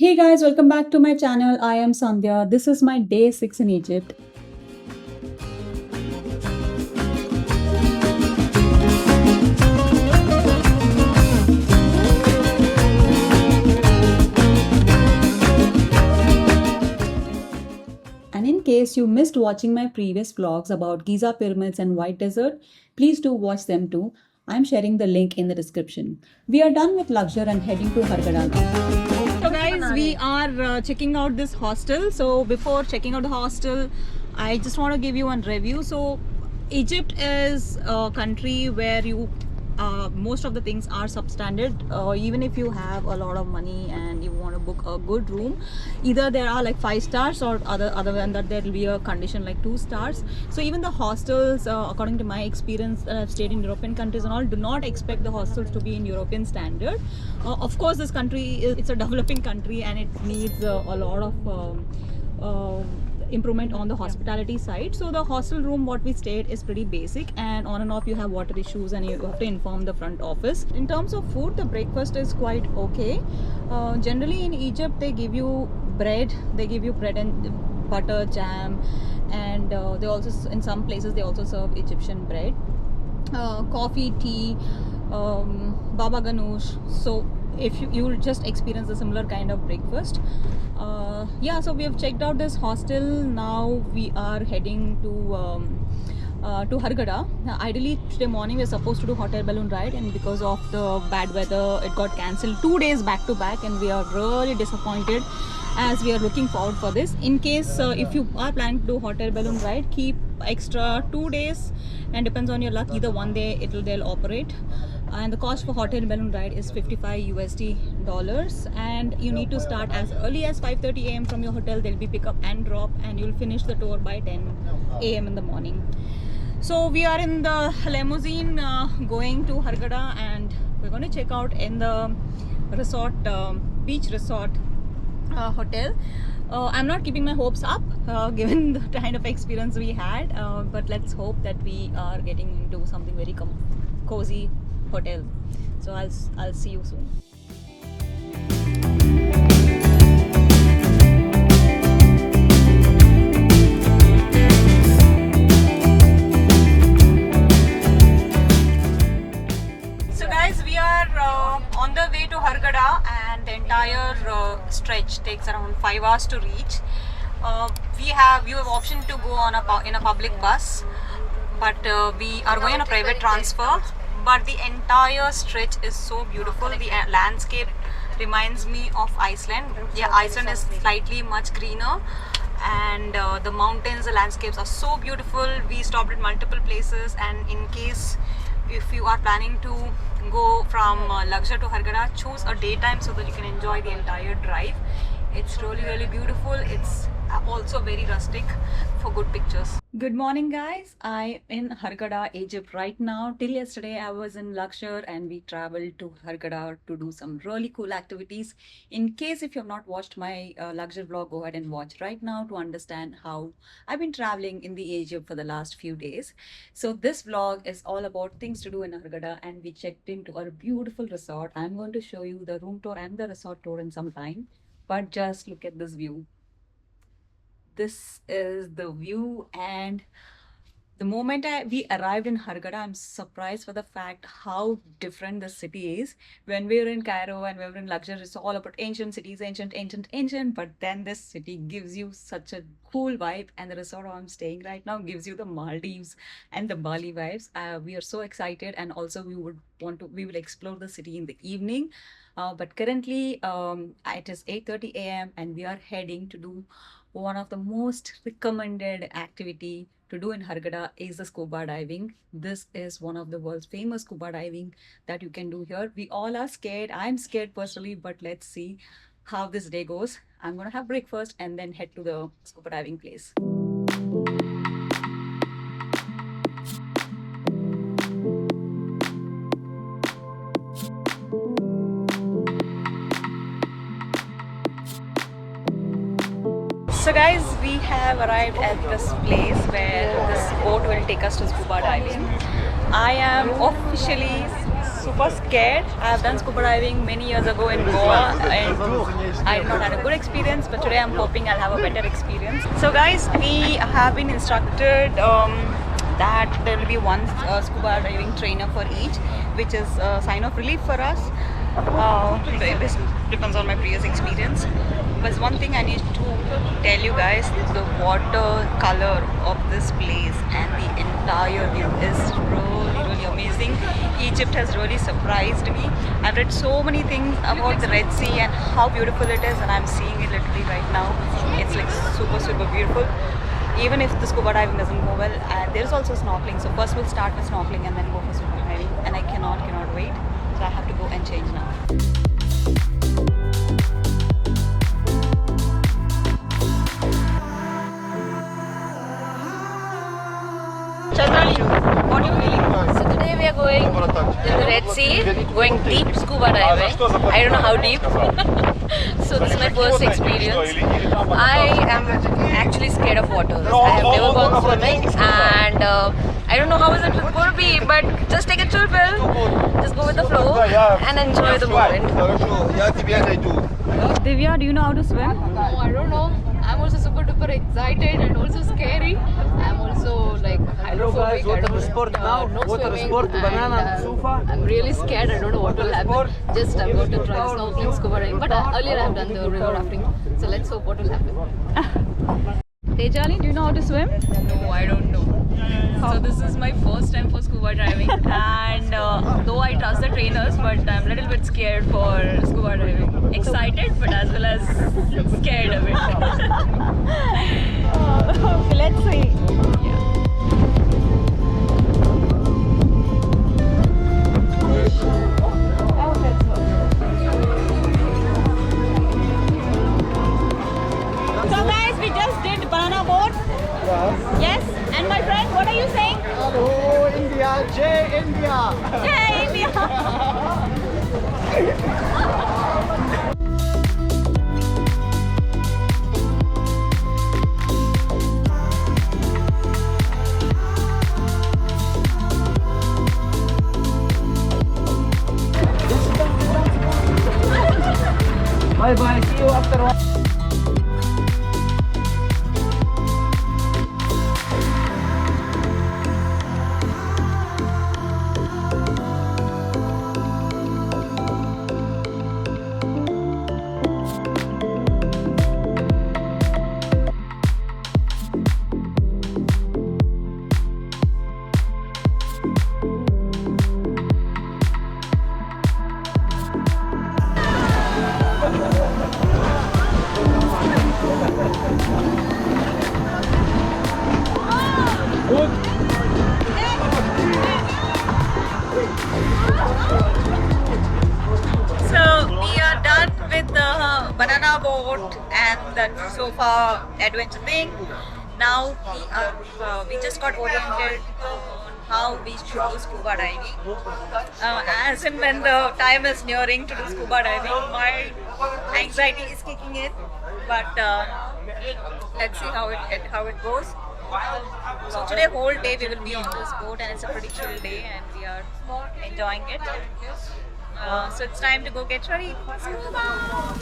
Hey guys, welcome back to my channel. I am Sandhya. This is my day 6 in Egypt. And in case you missed watching my previous vlogs about Giza pyramids and White Desert, please do watch them too. I'm sharing the link in the description. We are done with Luxor and heading to Hargada now. So guys, we are checking out this hostel. So before checking out the hostel, I just want to give you one review. So Egypt is a country where you most of the things are substandard. Even if you have a lot of money and you want to book a good room, either there are like 5 stars or other than that there will be a condition like 2 stars. So even the hostels, according to my experience that I've stayed in European countries and all, do not expect the hostels to be in European standard. Of course, this country it's a developing country and it needs a lot of improvement on the hospitality side. So the hostel room what we stayed is pretty basic, and on and off you have water issues and you have to inform the front office. In terms of food, the breakfast is quite okay. Generally in Egypt they give you bread, and butter, jam, and they also, in some places they also serve Egyptian bread, coffee, tea, baba ganoush. So if you will just experience a similar kind of breakfast. Yeah, so we have checked out this hostel. Now we are heading to Hargada. Ideally today morning we are supposed to do hot air balloon ride, and because of the bad weather it got cancelled 2 days back to back, and we are really disappointed as we are looking forward for this. In case if you are planning to do hot air balloon ride, keep extra 2 days, and depends on your luck, either one day they'll operate. And the cost for hot air balloon ride is $55, and you need to start as early as 5:30 a.m. from your hotel. There'll be pickup and drop, and you'll finish the tour by 10 a.m. in the morning. So we are in the limousine going to Hargada, and we're going to check out in the resort, beach resort hotel. I'm not keeping my hopes up given the kind of experience we had, but let's hope that we are getting into something very cozy hotel. So I'll see you soon. So guys, we are on the way to Hargada, and the entire stretch takes around 5 hours to reach. You have option to go on in a public bus, but we are going on a private transfer. But the entire stretch is so beautiful. The landscape reminds me of Iceland. Yeah, Iceland is slightly much greener, and the mountains, the landscapes are so beautiful. We stopped at multiple places, and in case if you are planning to go from Luxor to Hargada, choose a daytime so that you can enjoy the entire drive. It's really beautiful. It's also very rustic for good pictures. Good morning guys, I'm in Hargada, Egypt right now. Till yesterday I was in Luxor, and we traveled to Hargada to do some really cool activities. In case if you have not watched my Luxor vlog, go ahead and watch right now to understand how I've been traveling in the Egypt for the last few days. So this vlog is all about things to do in Hargada, and we checked into a beautiful resort. I'm going to show you the room tour and the resort tour in some time, but just look at this view. This is the view, and the moment we arrived in Hargada, I'm surprised for the fact how different the city is. When we were in Cairo and we were in Luxor, it's all about ancient cities, ancient, but then this city gives you such a cool vibe, and the resort I'm staying right now gives you the Maldives and the Bali vibes. We are so excited, and also we will explore the city in the evening. But currently it is 8:30 a.m. and we are heading to do one of the most recommended activity to do in Hargada is the scuba diving. This is one of the world's famous scuba diving that you can do here. We all are scared. I'm scared personally, but let's see how this day goes. I'm gonna have breakfast and then head to the scuba diving place. So guys, we have arrived at this place where this boat will take us to scuba diving. I am officially super scared. I have done scuba diving many years ago in Goa and I did not have a good experience, but today I'm hoping I'll have a better experience. So guys, we have been instructed that there will be one scuba diving trainer for each, which is a sign of relief for us. This depends on my previous experience. But one thing I need to tell you guys, the water color of this place and the entire view is really amazing. Egypt has really surprised me. I've read so many things about the Red Sea and how beautiful it is, and I'm seeing it literally right now. It's like super beautiful. Even if the scuba diving doesn't go well, there's also snorkeling. So first we'll start with snorkeling and then go for scuba diving. And I cannot wait. So I have to go and change now. Chandrali, what are you feeling? So today we are going to the Red Sea, going deep scuba diving. I don't know how deep. So this is my first experience. I am actually scared of water. I have never gone swimming and I don't know how is it going to be, but just take a chill pill, just go with the flow and enjoy the moment. Divya, do you know how to swim? No, I don't know. I'm also super duper excited and also scary. I'm also like hydrophobic. I don't know swimming and I'm really scared. I don't know what will happen. Just I'm going to try snorkeling, scuba diving. But earlier I've done the river rafting. So let's hope what will happen. Tejali, do you know how to swim? No, I don't know. So this is my first time for scuba diving, and though I trust the trainers, but I'm a little bit scared for scuba diving. Excited, but as well as scared a bit. Let's see. So guys, we just did banana boat. Yes, and my friend, what are you saying? Hello, India, Jai India. Jai India. Bye bye, see you after one. banana boat and that sofa adventure thing. Now we just got oriented on how we should do scuba diving. As and when the time is nearing to do scuba diving, my anxiety is kicking in. But let's see how it goes. So today whole day we will be on this boat and it's a pretty chill day and we are enjoying it. So it's time to go get ready for scuba.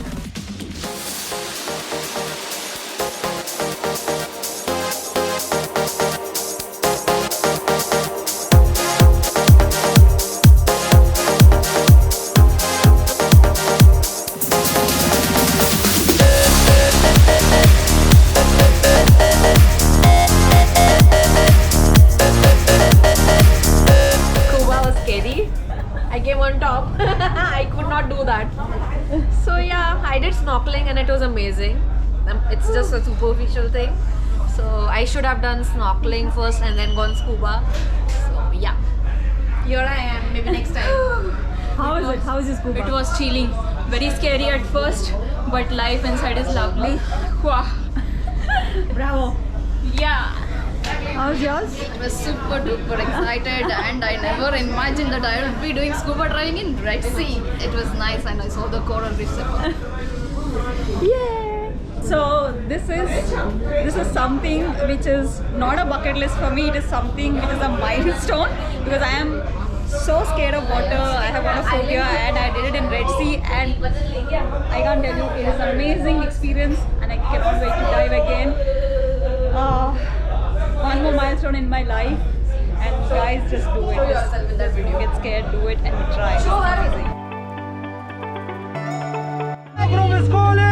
I came on top. I could not do that. So yeah, I did snorkeling and it was amazing. It's just a superficial thing. So I should have done snorkeling first and then gone scuba. So yeah, here I am. Maybe next time. How is it? How is your scuba? It was chilling. Very scary at first, but life inside is lovely. Wow. Bravo. Yeah. How's yours? I was super duper excited and I never imagined that I would be doing scuba diving in Red Sea. It was nice and I saw the coral reefs. Yeah. So this is something which is not a bucket list for me. It is something which is a milestone because I am so scared of water. I have got a phobia and I did it in Red Sea and I can't tell you, it is an amazing experience and I cannot wait to dive again. One more milestone in my life and guys, just do it. Just get scared, do it and try. It's amazing. Group is calling!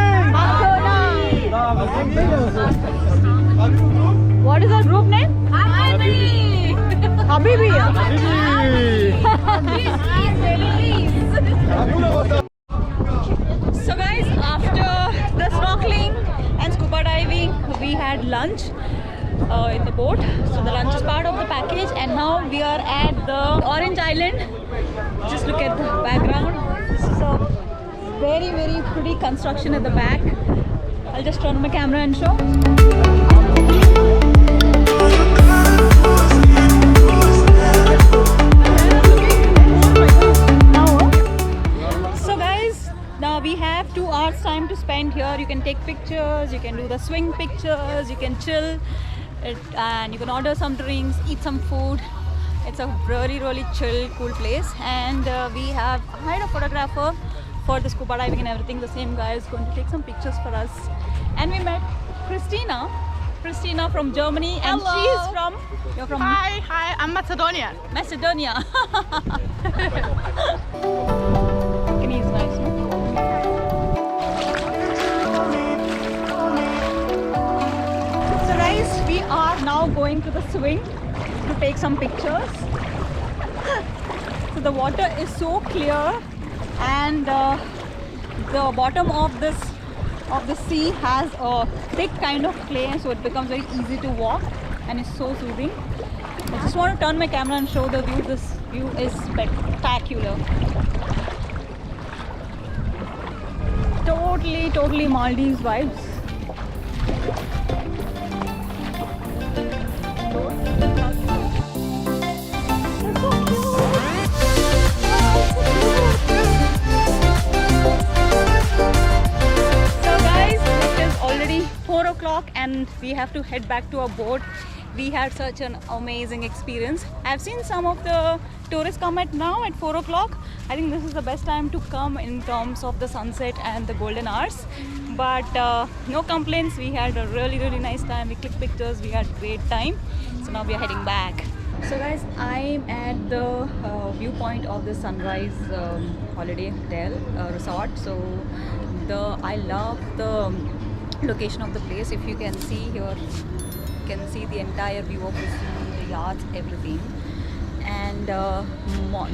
What is our group name? Habibi. So guys, after the snorkeling and scuba diving, we had lunch in the boat. So the lunch is part of the package and now we are at the Orange Island. Just look at the background. This is a very pretty construction at the back. I'll just turn my camera and show. So guys, now we have 2 hours time to spend here. You can take pictures, you can do the swing pictures, you can chill and you can order some drinks, eat some food. It's a really chill, cool place. And we have hired a photographer for the scuba diving and everything. The same guy is going to take some pictures for us. And we met Christina from Germany. And Hello. she is from... You're from... Hi, I'm Macedonia. Macedonia. Kenny is nice, no? So guys, we are now going to the swing to take some pictures. So the water is so clear and the bottom of the sea has a thick kind of clay, so it becomes very easy to walk and it's so soothing. I just want to turn my camera and show the view. This view is spectacular. Totally Maldives vibes. They're so cute. So guys, it is already 4 o'clock and we have to head back to our boat. We had such an amazing experience. I've seen some of the tourists come at 4 o'clock. I think this is the best time to come in terms of the sunset and the golden hours. But no complaints. We had a really nice time. We clicked pictures. We had great time. So now we are heading back. So guys, I'm at the viewpoint of the Sunrise Holiday Hotel Resort. So I love the location of the place. If you can see here, you can see the entire view of the sea, the yachts, everything. And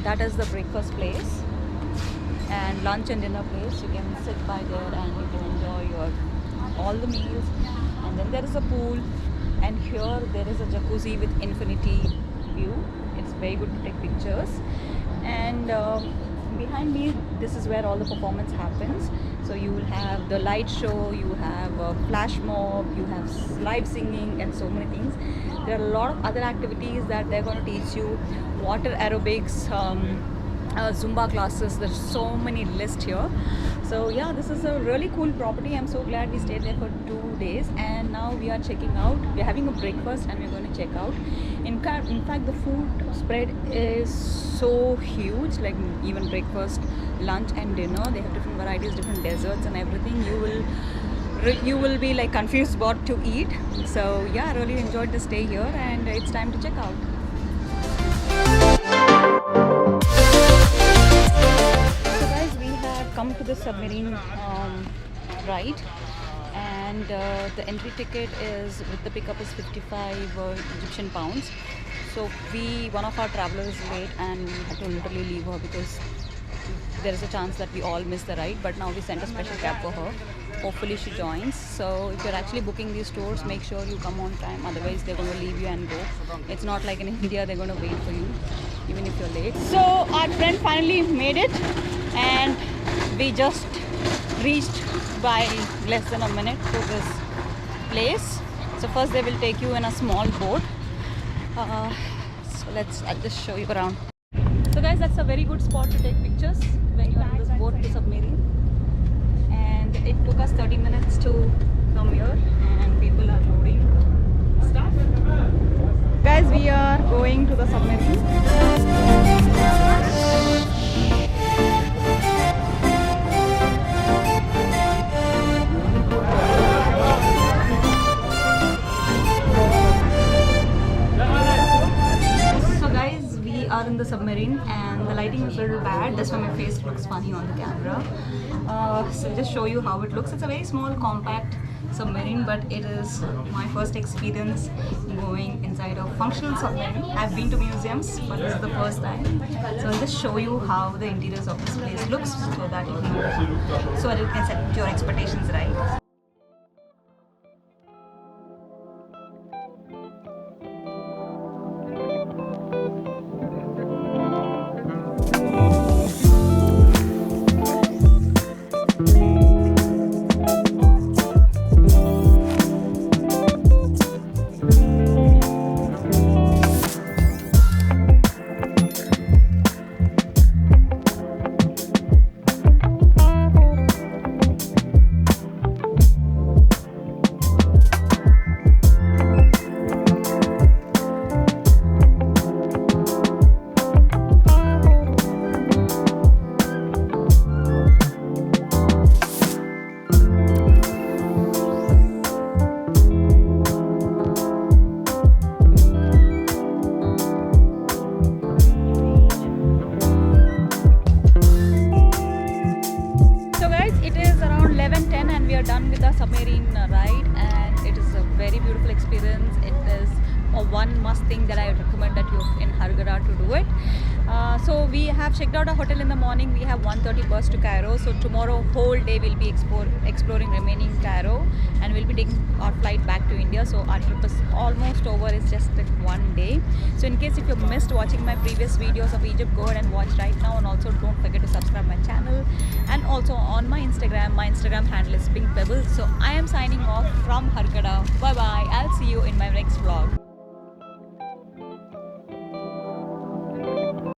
that is the breakfast place and lunch and dinner place. You can sit by there and you can enjoy all the meals. And then there is a pool, and here there is a jacuzzi with infinity view. It's very good to take pictures. And behind me, this is where all the performance happens. So you will have the light show, you have a flash mob, you have live singing and so many things. There are a lot of other activities that they're going to teach you. Water aerobics, Zumba classes, there's so many lists here. So yeah, this is a really cool property. I'm so glad we stayed there for 2 days and now we are checking out. We're having a breakfast and we're going to check out. In fact, the food spread is so huge, like even breakfast, lunch and dinner. They have different varieties, different desserts and everything. You will be like confused what to eat. So yeah, I really enjoyed the stay here and it's time to check out. So guys, we have come to the submarine ride and the entry ticket is with the pickup is 55 Egyptian pounds. So one of our travelers is late and we had to literally leave her because there is a chance that we all miss the ride, but now we sent a special cab for her. Hopefully she joins. So if you're actually booking these tours, make sure you come on time, otherwise they're going to leave you and go. It's not like in India they're going to wait for you even if you're late. So our friend finally made it and we just reached by less than a minute to this place. So first they will take you in a small boat. So I'll just show you around. So guys, that's a very good spot to take pictures when you're on this boat to submarine. And it took us 30 minutes to come here and people are loading stuff. Guys, we are going to the submarine. looks a little bad. That's why my face looks funny on the camera. So I'll just show you how it looks. It's a very small, compact submarine, but it is my first experience going inside a functional submarine. I've been to museums, but this is the first time. So I'll just show you how the interiors of this place looks, so that you can set your expectations right. Done with the submarine ride, and it is a very beautiful experience. It is one must thing that I recommend that you in Hurghada to do it. So we have checked out a hotel in the morning. We have 1:30 bus to Cairo. So tomorrow whole day we'll be exploring remaining Cairo, and we'll be taking our flight back to India. So our trip is almost over. It's just one day. So in case if you missed watching my previous videos of Egypt, go ahead and watch right now, and also don't forget to subscribe my channel. And also on my Instagram handle is Pink Pebbles. So I am signing off from Hurghada. Bye bye. I'll see you in my next vlog.